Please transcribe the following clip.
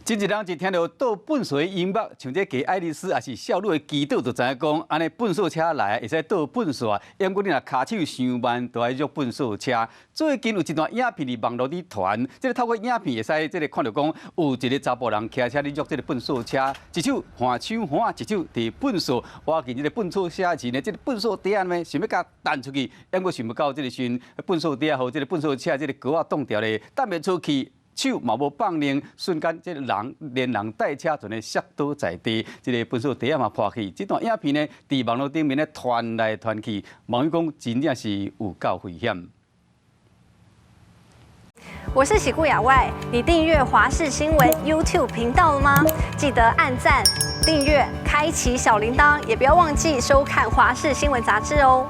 真侪人一听到倒粪扫的音乐，像这给爱丽丝也是少女的祈祷，就知影讲，安尼粪扫车来会使倒粪扫。因过你若骹手伤慢，就爱约粪扫车。最近有一段影片伫网络里传，即个透过影片会使即个看到讲，有一个查甫人骑车咧约即个粪扫车，一手换手换，一手伫粪扫挖进即个粪扫车前呢，即个粪扫底呢想要甲弹出去，因过想不到即个时粪扫底和即个粪扫车即个高啊冻掉咧，弹袂出去。手嘛无放灵，瞬间这个人连人带车全咧摔倒在地，这个粪扫地啊嘛破去。这段影片呢，伫网络顶面咧传来传去，网友讲真正是有够危险。我是喜顾亚外，你订阅华视新闻 YouTube 频道了吗？记得按赞、订阅、开启小铃铛，也不要忘记收看华视新闻杂志哦。